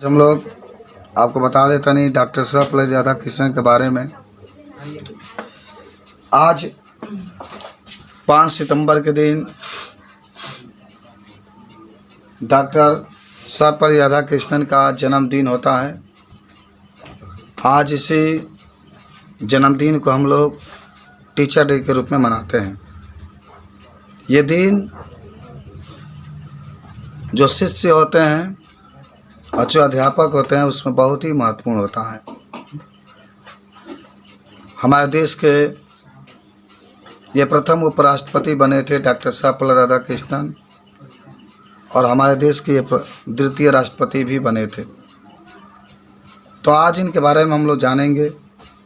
हम लोग आपको बता देता नहीं डॉक्टर सर्वपल्ली राधाकृष्णन के बारे में। आज 5 सितंबर के दिन डॉक्टर सर्वपल्ली राधाकृष्णन का जन्मदिन होता है। आज इसी जन्मदिन को हम लोग टीचर डे के रूप में मनाते हैं। ये दिन जो शिष्य होते हैं और जो अध्यापक होते हैं उसमें बहुत ही महत्वपूर्ण होता है। हमारे देश के ये प्रथम उपराष्ट्रपति बने थे डॉक्टर सर्वपल्ली राधाकृष्णन, और हमारे देश के ये द्वितीय राष्ट्रपति भी बने थे। तो आज इनके बारे में हम लोग जानेंगे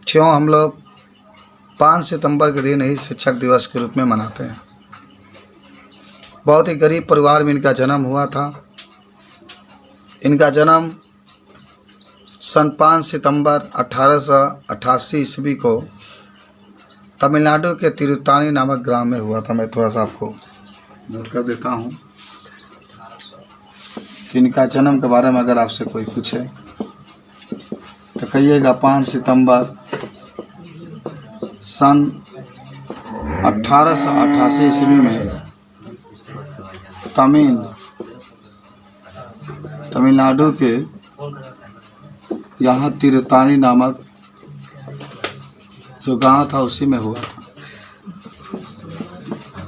क्यों हम लोग 5 सितंबर के दिन ही शिक्षक दिवस के रूप में मनाते हैं। बहुत ही गरीब परिवार में इनका जन्म हुआ था। इनका जन्म सन 5 सितंबर 1888 ईस्वी को तमिलनाडु के तिरुत्तानी नामक ग्राम में हुआ था। मैं थोड़ा सा आपको नोट कर देता हूँ कि इनका जन्म के बारे में अगर आपसे कोई पूछे तो कहिएगा 5 सितंबर सन 1888 ईस्वी में तमिलनाडु के यहाँ तिरुत्तानी नामक जो गांव था उसी में हुआ था।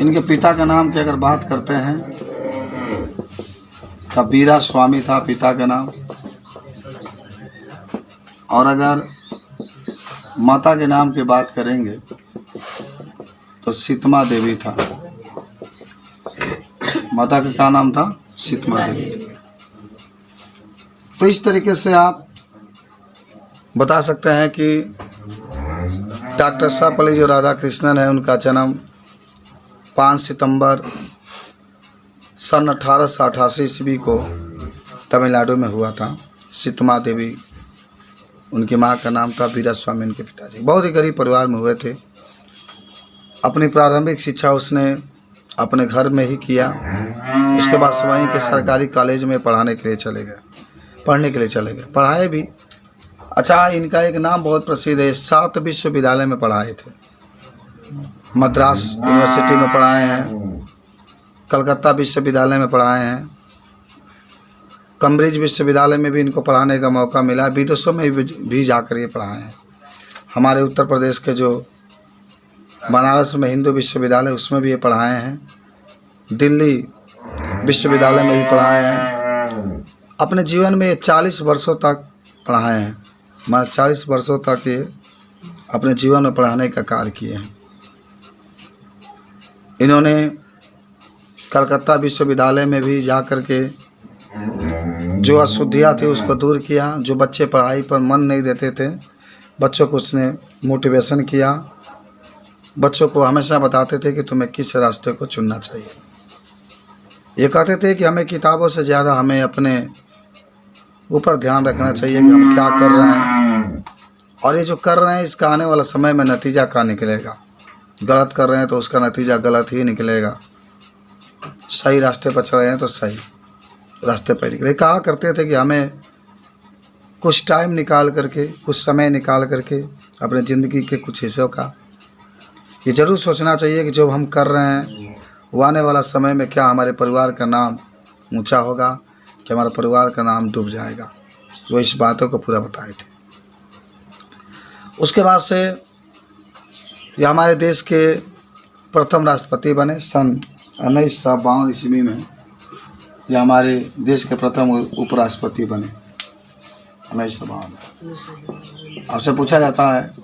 इनके पिता का नाम की अगर बात करते हैं तब वीरा स्वामी था पिता का नाम, और अगर माता के नाम की बात करेंगे तो सीतमा देवी था। माता का क्या नाम था? सीतमा देवी। तो इस तरीके से आप बता सकते हैं कि डॉक्टर सर्वपल्ली जो राधाकृष्णन है उनका जन्म 5 सितंबर सन 1888 ईस्वी को तमिलनाडु में हुआ था। सीतमा देवी उनकी माँ का नाम था, वीरा स्वामी उनके पिताजी। बहुत ही गरीब परिवार में हुए थे। अपनी प्रारंभिक शिक्षा उसने अपने घर में ही किया। उसके बाद वहीं के सरकारी कॉलेज में पढ़ने के लिए चले गए। पढ़ाए भी। अच्छा, इनका एक नाम बहुत प्रसिद्ध है। 7 विश्वविद्यालय में पढ़ाए थे। मद्रास यूनिवर्सिटी में पढ़ाए हैं, कलकत्ता विश्वविद्यालय में पढ़ाए हैं, कैम्ब्रिज विश्वविद्यालय में भी इनको पढ़ाने का मौका मिला। विदेशों में भी जाकर ये पढ़ाए हैं। हमारे उत्तर प्रदेश के जो बनारस में हिंदू विश्वविद्यालय उसमें भी ये पढ़ाए हैं। दिल्ली विश्वविद्यालय में भी पढ़ाए हैं। अपने जीवन में 40 वर्षों तक पढ़ाए हैं। 40 वर्षों तक ये अपने जीवन में पढ़ाने का कार्य किए हैं। इन्होंने कलकत्ता विश्वविद्यालय में भी जाकर के जो अशुद्धियाँ थी उसको दूर किया। जो बच्चे पढ़ाई पर मन नहीं देते थे, बच्चों को उसने मोटिवेशन किया। बच्चों को हमेशा बताते थे कि तुम्हें किस रास्ते को चुनना चाहिए। ये कहते थे कि हमें किताबों से ज़्यादा हमें अपने ऊपर ध्यान रखना चाहिए कि हम क्या कर रहे हैं, और ये जो कर रहे हैं इसका आने वाला समय में नतीजा क्या निकलेगा। गलत कर रहे हैं तो उसका नतीजा गलत ही निकलेगा। सही रास्ते पर चल रहे हैं तो सही रास्ते पर निकले। कहा करते थे कि हमें कुछ टाइम निकाल करके, कुछ समय निकाल करके अपने ज़िंदगी के कुछ हिस्सों का ये ज़रूर सोचना चाहिए कि जो हम कर रहे हैं वो आने वाला समय में क्या हमारे परिवार का नाम ऊंचा होगा, कि हमारा परिवार का नाम डूब जाएगा। वो इस बातों को पूरा बताए थे। उसके बाद से ये हमारे देश के प्रथम राष्ट्रपति बने। सन 1952 ईस्वी में ये हमारे देश के प्रथम उपराष्ट्रपति बने। 1952। आपसे पूछा जाता है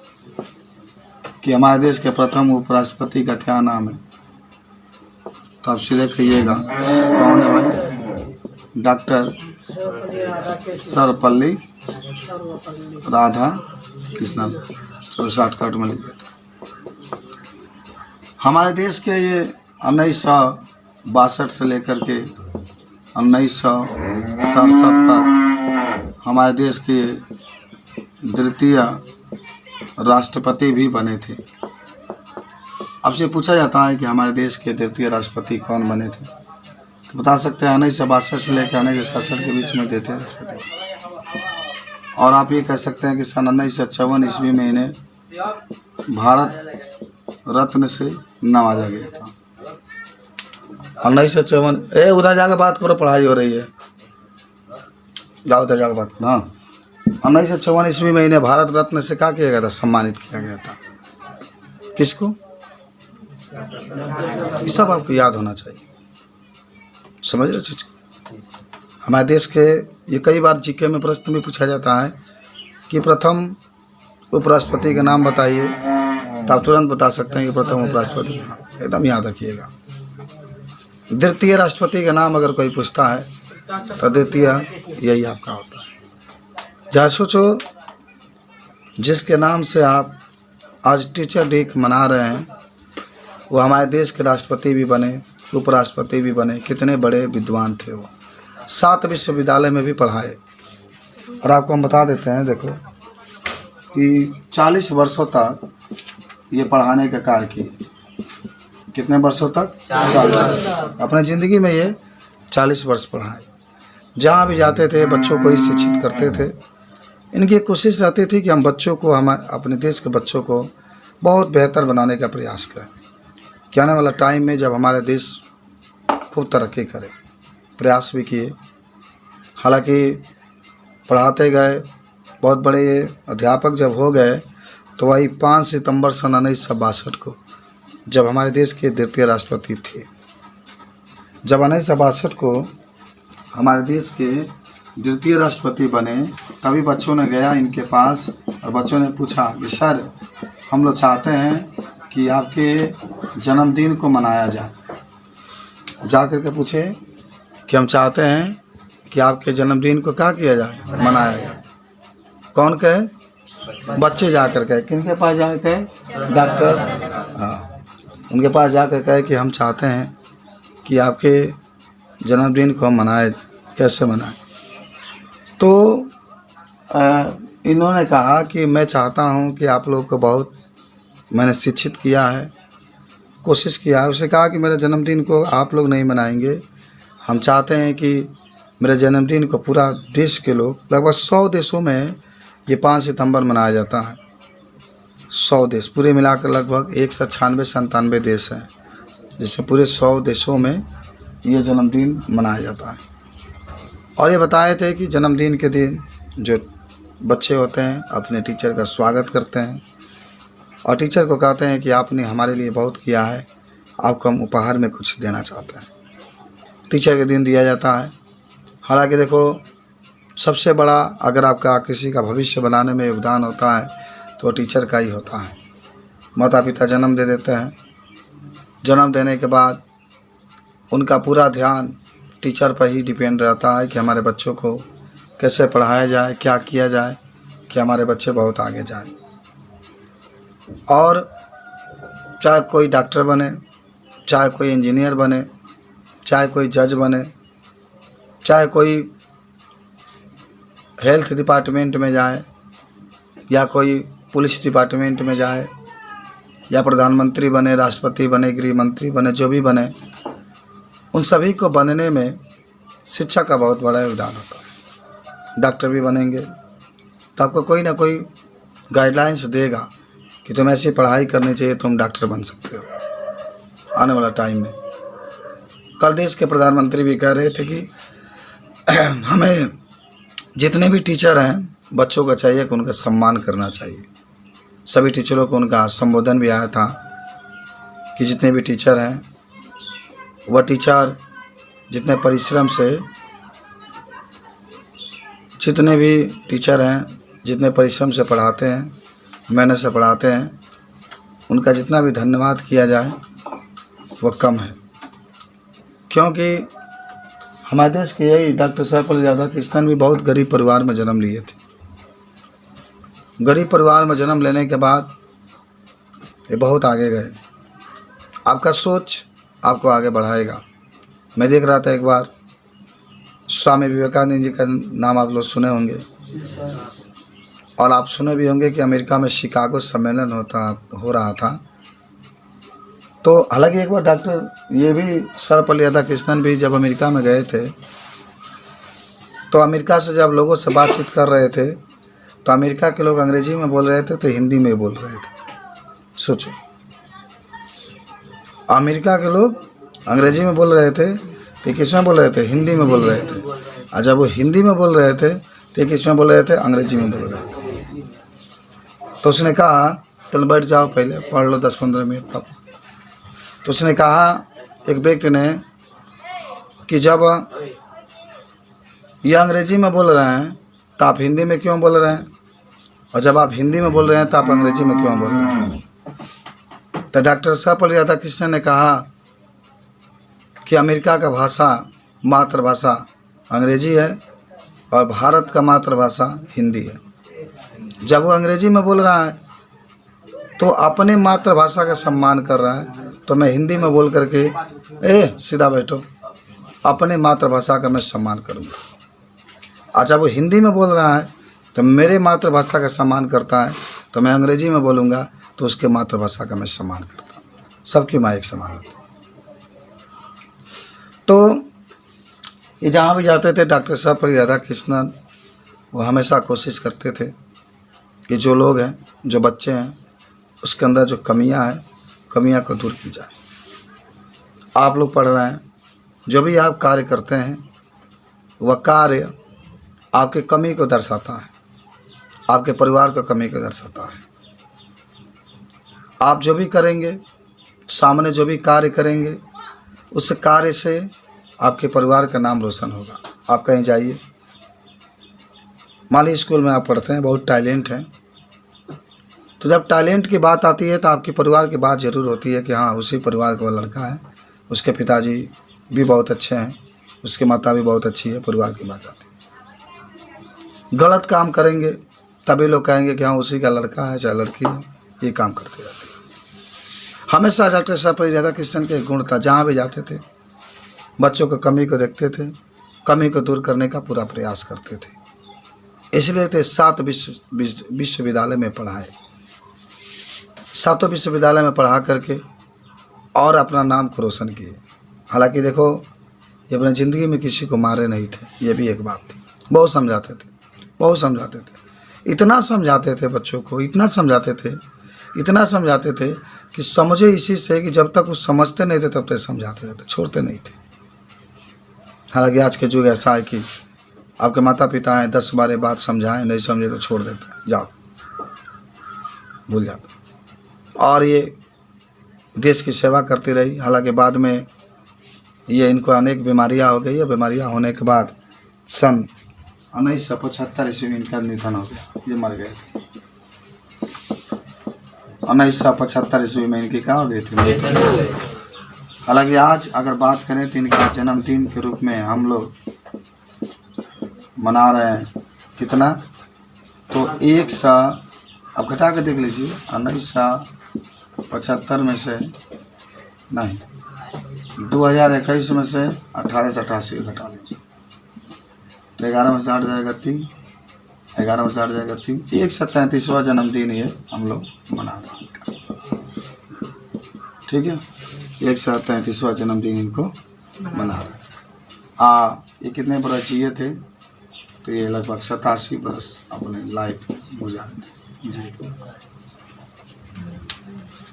कि हमारे देश के प्रथम उपराष्ट्रपति का क्या नाम है, तो आप सीधे कहिएगा कौन है भाई? डॉक्टर सर्वपल्ली राधाकृष्णन। चलो शॉर्टकट में लिख देते। हमारे देश के ये 1962 से लेकर के 1967 तक हमारे देश के द्वितीय राष्ट्रपति भी बने थे। आपसे पूछा जाता है कि हमारे देश के द्वितीय राष्ट्रपति कौन बने थे, तो बता सकते हैं 1962 से लेकर 1967 के बीच में देते हैं राष्ट्रपति। और आप ये कह सकते हैं कि सन 1954 ईस्वी में इन्हें भारत रत्न से नवाजा गया था। 1954 उधर जाकर बात करो, पढ़ाई हो रही है, जाओ उधर जाकर बात करो। हाँ, 1954 ईस्वी में इन्हें भारत रत्न से क्या किया गया था, सम्मानित किया गया था। किसको? ये सब आपको याद होना चाहिए, समझ रहे चीज। हमारे देश के ये कई बार जीके में प्रश्न में पूछा जाता है कि प्रथम उपराष्ट्रपति का नाम बताइए, तो आप तुरंत बता सकते हैं कि प्रथम उपराष्ट्रपति, एकदम याद रखिएगा। द्वितीय राष्ट्रपति का नाम अगर कोई पूछता है तो द्वितीय यही आपका होता है। जहाँ सोचो जिसके नाम से आप आज टीचर डे मना रहे हैं, वो हमारे देश के राष्ट्रपति भी बने, उपराष्ट्रपति भी बने, कितने बड़े विद्वान थे वो, 7 विश्वविद्यालय में भी पढ़ाए। और आपको हम बता देते हैं, देखो कि 40 वर्षों तक ये पढ़ाने का कार्य किए। कितने वर्षों तक? 40 वर्ष। अपने ज़िंदगी में ये 40 वर्ष पढ़ाए। जहाँ भी जाते थे बच्चों को ही शिक्षित करते थे। इनकी कोशिश रहती थी कि हम बच्चों को, हम अपने देश के बच्चों को बहुत बेहतर बनाने का प्रयास करें कि आने वाला टाइम में जब हमारा देश खूब तरक्की करे। प्रयास भी किए, हालांकि पढ़ाते गए, बहुत बड़े अध्यापक जब हो गए तो वही 5 सितंबर सन 1962 को जब हमारे देश के द्वितीय राष्ट्रपति थे, जब 1962 को हमारे देश के द्वितीय राष्ट्रपति बने, तभी बच्चों ने गया इनके पास और बच्चों ने पूछा कि सर, हम लोग चाहते हैं कि आपके जन्मदिन को मनाया जाए। जा कर के पूछे कि हम चाहते हैं कि आपके जन्मदिन को क्या किया जाए, मनाया जाए। कौन कहे? बच्चे जा कर कहे। किनके पास जा कहे? डॉक्टर, हाँ, उनके पास जा कर कहे कि हम चाहते हैं कि आपके जन्मदिन को हम मनाए, कैसे मनाएं। तो इन्होंने कहा कि मैं चाहता हूं कि आप लोगों को बहुत मैंने शिक्षित किया है, कोशिश किया है। उसने कहा कि मेरे जन्मदिन को आप लोग नहीं मनाएंगे, हम चाहते हैं कि मेरे जन्मदिन को पूरा देश के लोग, लगभग 100 देशों में ये 5 सितंबर मनाया जाता है। 100 देश पूरे मिलाकर लगभग 196-97 देश हैं, जिससे पूरे 100 देशों में ये जन्मदिन मनाया जाता है। और ये बताए थे कि जन्मदिन के दिन जो बच्चे होते हैं अपने टीचर का स्वागत करते हैं और टीचर को कहते हैं कि आपने हमारे लिए बहुत किया है, आपको हम उपहार में कुछ देना चाहते हैं। टीचर के दिन दिया जाता है। हालांकि देखो, सबसे बड़ा अगर आपका किसी का भविष्य बनाने में योगदान होता है तो टीचर का ही होता है। माता पिता जन्म दे देते हैं, जन्म देने के बाद उनका पूरा ध्यान टीचर पर ही डिपेंड रहता है कि हमारे बच्चों को कैसे पढ़ाया जाए, क्या किया जाए कि हमारे बच्चे बहुत आगे जाएं। और चाहे कोई डॉक्टर बने, चाहे कोई इंजीनियर बने, चाहे कोई जज बने, चाहे कोई हेल्थ डिपार्टमेंट में जाए या कोई पुलिस डिपार्टमेंट में जाए या प्रधानमंत्री बने, राष्ट्रपति बने, गृह मंत्री बने, जो भी बने, उन सभी को बनने में शिक्षा का बहुत बड़ा योगदान होता है। डॉक्टर भी बनेंगे तो आपको कोई ना कोई गाइडलाइंस देगा कि तुम ऐसी पढ़ाई करनी चाहिए, तुम डॉक्टर बन सकते हो आने वाला टाइम में। कल देश के प्रधानमंत्री भी कह रहे थे कि हमें जितने भी टीचर हैं बच्चों को चाहिए कि उनका सम्मान करना चाहिए। सभी टीचरों को उनका संबोधन भी आया था कि जितने भी टीचर हैं वह टीचर जितने परिश्रम से, जितने भी टीचर हैं जितने परिश्रम से पढ़ाते हैं, मेहनत से पढ़ाते हैं, उनका जितना भी धन्यवाद किया जाए वह कम है। क्योंकि हमारे देश के यही डॉक्टर सर्वपल्ली राधाकृष्णन भी बहुत गरीब परिवार में जन्म लिए थे। गरीब परिवार में जन्म लेने के बाद ये बहुत आगे गए। आपका सोच आपको आगे बढ़ाएगा। मैं देख रहा था एक बार, स्वामी विवेकानंद जी का नाम आप लोग सुने होंगे और आप सुने भी होंगे कि अमेरिका में शिकागो सम्मेलन हो रहा था। तो हालांकि एक बार डॉक्टर ये भी सर्वपल्ली राधाकृष्णन भी जब अमेरिका में गए थे तो अमेरिका से जब लोगों से बातचीत कर रहे थे तो अमेरिका के लोग अंग्रेजी में बोल रहे थे तो हिंदी में बोल रहे थे। सोचो, अमेरिका के लोग अंग्रेजी में बोल रहे थे तो किस में बोल रहे थे? हिंदी में बोल रहे थे। और जब वो हिंदी में बोल रहे थे तो किस में बोल रहे थे? अंग्रेजी में बोल रहे थे। तो उसने कहा चल बैठ जाओ, पहले पढ़ लो 10-15 मिनट तब। तो उसने कहा एक व्यक्ति ने कि जब ये अंग्रेजी में बोल रहे हैं तो आप हिंदी में क्यों बोल रहे हैं, और जब आप हिंदी में बोल रहे हैं तो आप अंग्रेजी में क्यों बोल रहे हैं? तो डॉक्टर सर्वपल्ली राधाकृष्णन ने कहा कि अमेरिका का भाषा मातृभाषा अंग्रेजी है और भारत का मातृभाषा हिंदी है। जब वो अंग्रेजी में बोल रहा है तो अपने मातृभाषा का सम्मान कर रहा है, तो मैं हिंदी में बोल करके सीधा बैठो, अपने मातृभाषा का मैं सम्मान करूँगा। और जब वो हिंदी में बोल रहा है तो मेरे मातृभाषा का सम्मान करता है, तो मैं अंग्रेजी में बोलूँगा तो उसके मातृभाषा का मैं सम्मान करता हूँ। सबकी माँ एक समान होती है। तो ये जहाँ भी जाते थे डॉक्टर सर्वपल्ली राधाकृष्णन वो हमेशा कोशिश करते थे कि जो लोग हैं, जो बच्चे हैं, उसके अंदर जो कमियां हैं, कमियां को दूर की जाए। आप लोग पढ़ रहे हैं, जो भी आप कार्य करते हैं वह कार्य आपके कमी को दर्शाता है, आपके परिवार को कमी को दर्शाता है। आप जो भी करेंगे, सामने जो भी कार्य करेंगे, उस कार्य से आपके परिवार का नाम रोशन होगा। आप कहीं जाइए, मान लीजिए स्कूल में आप पढ़ते हैं, बहुत टैलेंट है, तो जब टैलेंट की बात आती है तो आपके परिवार की बात ज़रूर होती है कि हाँ उसी परिवार का लड़का है, उसके पिताजी भी बहुत अच्छे हैं, उसकी माता भी बहुत अच्छी है, परिवार की बात आती है। गलत काम करेंगे तभी लोग कहेंगे कि हाँ उसी का लड़का है चाहे लड़की है, ये काम करते रहते हैं। हमेशा डॉक्टर सर्वपल्ली राधाकृष्णन के गुण था, जहाँ भी जाते थे बच्चों को कमी को देखते थे, कमी को दूर करने का पूरा प्रयास करते थे। इसलिए थे 7 विश्वविद्यालय में पढ़ाए, 7 विश्वविद्यालय में पढ़ा करके और अपना नाम को रोशन किए। हालांकि देखो ये अपनी ज़िंदगी में किसी को मारे नहीं थे, ये भी एक बात थी। बहुत समझाते थे, बहुत समझाते थे, इतना समझाते थे बच्चों को, इतना समझाते थे, इतना समझाते थे कि समझे इसी से कि जब तक वो समझते नहीं थे तब तक समझाते रहते, छोड़ते नहीं थे। हालांकि आज के युग ऐसा है कि आपके माता पिता हैं, 10 बार बात समझाएं, नहीं समझे तो छोड़ देते हैं, जाओ भूल जाते। और ये देश की सेवा करती रही। हालांकि बाद में ये इनको अनेक बीमारियां हो गई है। बीमारियां होने के बाद सन 1975 ईस्वी में इनका निधन हो गया, ये मर गए थे। 1975 ईस्वी में इनकी क्या हो गई थी। हालांकि आज अगर बात करें तो इनका जन्मदिन के रूप में हम लोग मना रहे हैं कितना, तो 100 अब घटा के देख लीजिए, 1975 में से नहीं, 2021 में से 1888 घटा लीजिए तो 11 में से 8 जाएगा 3, 11 में से 8 जाएगा 3, 133वां जन्मदिन ये हम लोग मना रहे हैं। ठीक है, 133वां जन्मदिन इनको मना रहे हैं। ये कितने बरस जिए थे, तो ये लगभग 87 बरस अपने लाइफ गुजारे थे।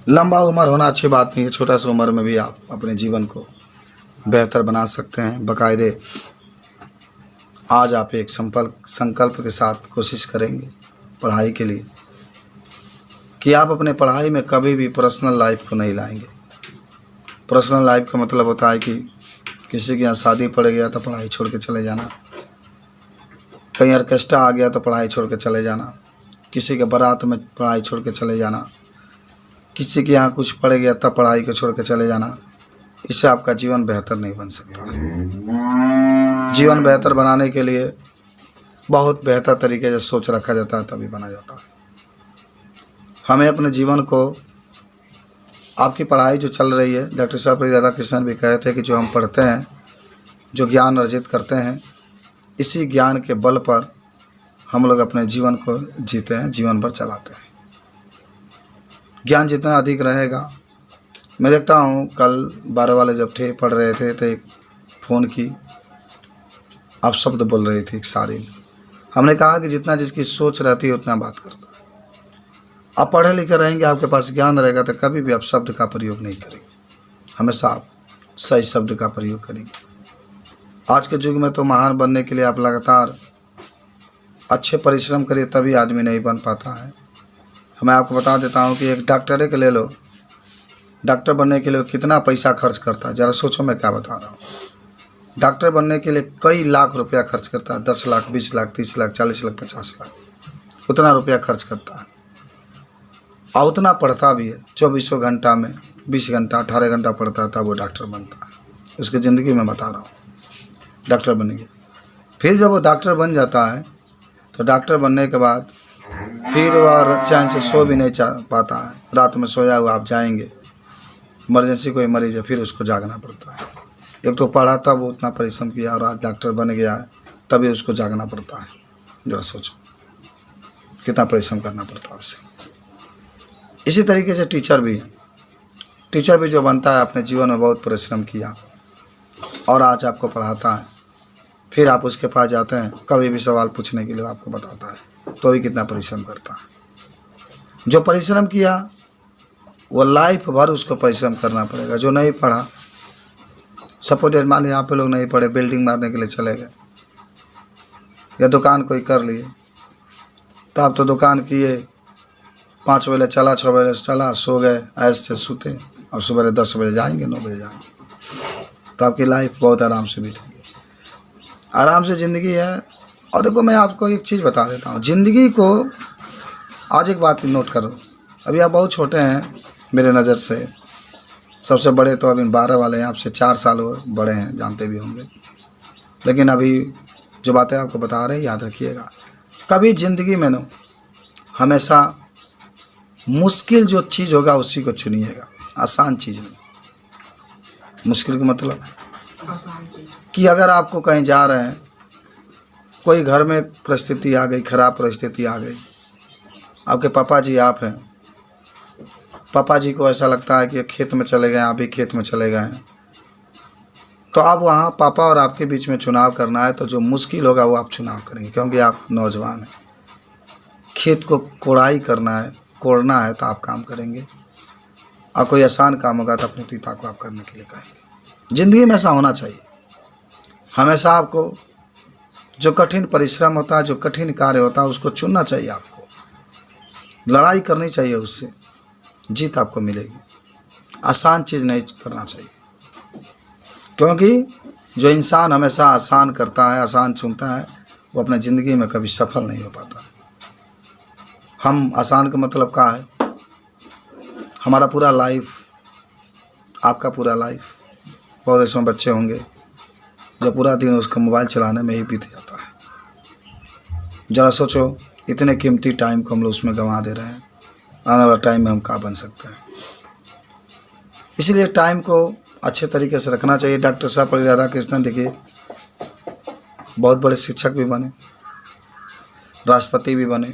लंबा उम्र होना अच्छी बात नहीं है, छोटा सा उम्र में भी आप अपने जीवन को बेहतर बना सकते हैं। बाकायदे आज आप एक संकल्प के साथ कोशिश करेंगे पढ़ाई के लिए कि आप अपने पढ़ाई में कभी भी पर्सनल लाइफ को नहीं लाएंगे। पर्सनल लाइफ का मतलब होता है कि किसी के यहाँ शादी पड़ गया तो पढ़ाई छोड़ के चले जाना, कहीं ऑर्केस्ट्रा आ गया तो पढ़ाई छोड़ के चले जाना, किसी के बारात में पढ़ाई छोड़ के चले जाना, किसी के यहाँ कुछ पड़ गया तब पढ़ाई को छोड़ के चले जाना। इससे आपका जीवन बेहतर नहीं बन सकता। जीवन बेहतर बनाने के लिए बहुत बेहतर तरीके से सोच रखा जाता है, तभी बना जाता है। हमें अपने जीवन को, आपकी पढ़ाई जो चल रही है, डॉक्टर सर्वपल्ली राधाकृष्णन भी कहे थे कि जो हम पढ़ते हैं, जो ज्ञान अर्जित करते हैं, इसी ज्ञान के बल पर हम लोग अपने जीवन को जीते हैं, जीवन भर चलाते हैं। ज्ञान जितना अधिक रहेगा, मैं देखता हूँ कल 12 वाले जब थे पढ़ रहे थे तो एक फ़ोन की आप शब्द बोल रही थी, एक सारी हमने कहा कि जितना जिसकी सोच रहती है उतना बात करता है। आप पढ़े लिखे रहेंगे, आपके पास ज्ञान रहेगा तो कभी भी आप शब्द का प्रयोग नहीं करेंगे, हमेशा आप सही शब्द का प्रयोग करेंगे। आज के युग में तो महान बनने के लिए आप लगातार अच्छे परिश्रम करिए तभी आदमी नहीं बन पाता है। मैं आपको बता देता हूँ कि एक डॉक्टर के ले लो, डॉक्टर बनने के लिए कितना पैसा खर्च करता है, ज़रा सोचो मैं क्या बता रहा हूँ। डॉक्टर बनने के लिए कई लाख रुपया खर्च करता है, 10 लाख, 20 लाख, 30 लाख, 40 लाख, 50 लाख, उतना रुपया खर्च करता है और उतना पढ़ता भी है। 24 घंटा में 20 घंटा 18 घंटा पढ़ता है तब वो डॉक्टर बनता है। उसकी ज़िंदगी में बता रहा हूँ, डॉक्टर बनेंगे। फिर जब वो डॉक्टर बन जाता है तो डॉक्टर बनने के बाद फिर वह चैन से सो भी नहीं पाता है। रात में सोया हुआ आप जाएंगे, इमरजेंसी कोई मरीज है, फिर उसको जागना पड़ता है। एक तो पढ़ा था वो उतना परिश्रम किया और आज डॉक्टर बन गया है तभी उसको जागना पड़ता है। जरा सोचो कितना परिश्रम करना पड़ता है उससे। इसी तरीके से टीचर भी है, टीचर भी जो बनता है अपने जीवन में बहुत परिश्रम किया और आज आपको पढ़ाता है। फिर आप उसके पास जाते हैं, कभी भी सवाल पूछने के लिए आपको बताता है, तो भी कितना परिश्रम करता है। जो परिश्रम किया वो लाइफ भर उसको परिश्रम करना पड़ेगा। जो नहीं पढ़ा, सपोज मान लीजिए आप लोग नहीं पढ़े, बिल्डिंग मारने के लिए चले गए या दुकान कोई कर लिए, तो आप तो दुकान किए, 5 बजे चला, 6 बजे चला, सो गए, ऐसे से सोते और सुबह 10 बजे जाएंगे, 9 बजे जाएंगे, तो आपकी लाइफ बहुत आराम से बीतेगी। आराम से ज़िंदगी है। और देखो मैं आपको एक चीज़ बता देता हूँ, ज़िंदगी को आज एक बात नोट करो। अभी आप बहुत छोटे हैं मेरे नज़र से, सबसे बड़े तो अभी 12 वाले हैं, आपसे 4 साल बड़े हैं, जानते भी होंगे। लेकिन अभी जो बातें आपको बता रहे हैं याद रखिएगा। कभी ज़िंदगी में ना हमेशा मुश्किल जो चीज़ होगा उसी को चुनिएगा, आसान चीज़ नहीं। मुश्किल का मतलब कि अगर आपको कहीं जा रहे हैं, कोई घर में परिस्थिति आ गई, ख़राब परिस्थिति आ गई, आपके पापा जी आप हैं, पापा जी को ऐसा लगता है कि खेत में चले गए, आप भी खेत में चले गए हैं, तो आप वहाँ पापा और आपके बीच में चुनाव करना है तो जो मुश्किल होगा वो आप चुनाव करेंगे, क्योंकि आप नौजवान हैं। खेत को कोड़ाई करना है, कोड़ना है तो आप काम करेंगे, और कोई आसान काम होगा तो अपने पिता को आप करने के लिए कहेंगे। ज़िंदगी में ऐसा होना चाहिए। हमेशा आपको जो कठिन परिश्रम होता है, जो कठिन कार्य होता है, उसको चुनना चाहिए। आपको लड़ाई करनी चाहिए, उससे जीत आपको मिलेगी। आसान चीज़ नहीं करना चाहिए, क्योंकि जो इंसान हमेशा आसान करता है, आसान चुनता है, वो अपने ज़िंदगी में कभी सफल नहीं हो पाता। हम आसान का मतलब क्या है? हमारा पूरा लाइफ, आपका पूरा लाइफ, बहुत ऐसे बच्चे होंगे जो पूरा दिन उसका मोबाइल चलाने में ही बीत जाता है। ज़रा सोचो, इतने कीमती टाइम को हम लोग उसमें गंवा दे रहे हैं। आने वाला टाइम में हम क्या बन सकते हैं? इसलिए टाइम को अच्छे तरीके से रखना चाहिए। डॉक्टर सर्वपल्ली राधाकृष्णन देखिए बहुत बड़े शिक्षक भी बने, राष्ट्रपति भी बने,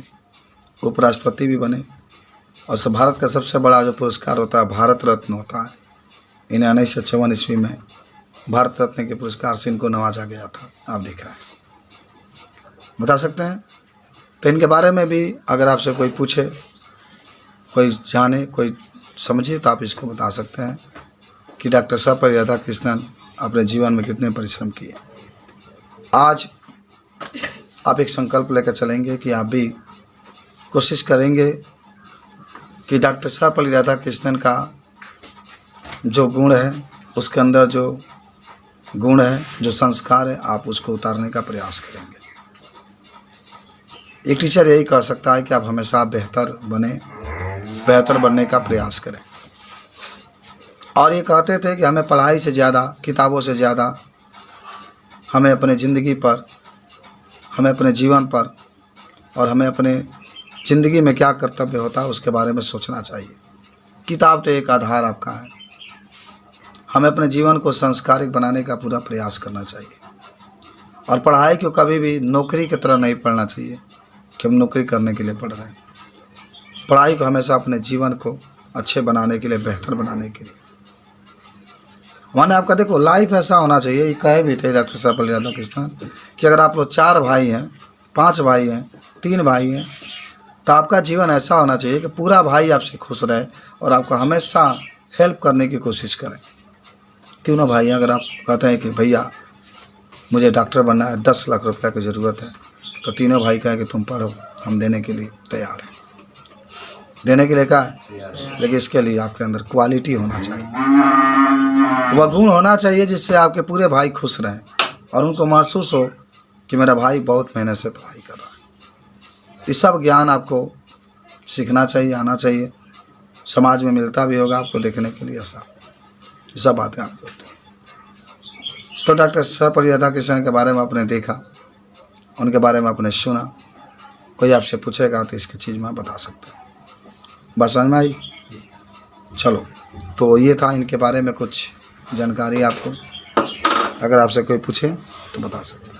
उपराष्ट्रपति भी बने, और भारत का सबसे बड़ा जो पुरस्कार होता है भारत रत्न होता है। इन्हें 1954 ईस्वी में भारत रत्न के पुरस्कार से इनको नवाजा गया था। आप देख रहे हैं, बता सकते हैं? तो इनके बारे में भी अगर आपसे कोई पूछे, कोई जाने, कोई समझे, तो आप इसको बता सकते हैं कि डॉक्टर सर्वपल्ली राधाकृष्णन अपने जीवन में कितने परिश्रम किए। आज आप एक संकल्प लेकर चलेंगे कि आप भी कोशिश करेंगे कि डॉक्टर सर्वपल्ली राधाकृष्णन का जो गुण है, उसके अंदर जो गुण है, जो संस्कार है, आप उसको उतारने का प्रयास करेंगे। एक टीचर यही कह सकता है कि आप हमेशा बेहतर बनने का प्रयास करें। और ये कहते थे कि हमें पढ़ाई से ज़्यादा, किताबों से ज़्यादा हमें अपने ज़िंदगी पर, हमें अपने जीवन पर, और हमें अपने ज़िंदगी में क्या कर्तव्य होता है उसके बारे में सोचना चाहिए। किताब तो एक आधार आपका है, हमें अपने जीवन को संस्कारिक बनाने का पूरा प्रयास करना चाहिए। और पढ़ाई को कभी भी नौकरी की तरह नहीं पढ़ना चाहिए कि हम नौकरी करने के लिए पढ़ रहे हैं। पढ़ाई को हमेशा अपने जीवन को अच्छे बनाने के लिए, बेहतर बनाने के लिए। माने आपका देखो लाइफ ऐसा होना चाहिए। ये कहे भी थे डॉक्टर सर्वपल्ली राधाकृष्णन कि अगर आप लोग 4 भाई हैं 5 भाई हैं, 3 भाई हैं, तो आपका जीवन ऐसा होना चाहिए कि पूरा भाई आपसे खुश रहे और आपको हमेशा हेल्प करने की कोशिश करें। तीनों भाई अगर आप कहते हैं कि भैया मुझे डॉक्टर बनना है, 10 लाख रुपए की ज़रूरत है, तो तीनों भाई कहें कि तुम पढ़ो, हम देने के लिए तैयार हैं। देने के लिए कहा है, लेकिन इसके लिए आपके अंदर क्वालिटी होना चाहिए, वह गुण होना चाहिए जिससे आपके पूरे भाई खुश रहें और उनको महसूस हो कि मेरा भाई बहुत मेहनत से पढ़ाई कर रहा है। ये सब ज्ञान आपको सीखना चाहिए, आना चाहिए, समाज में मिलता भी होगा आपको देखने के लिए। ऐसा ये सब बातें आपको होती हैं। तो डॉक्टर सर्वपल्ली राधाकृष्णन के बारे में आपने देखा, उनके बारे में आपने सुना, कोई आपसे पूछेगा तो इसकी चीज़ मैं बता सकता हूँ। बस समझ में आई? चलो, तो ये था इनके बारे में कुछ जानकारी आपको, अगर आपसे कोई पूछे तो बता सकते।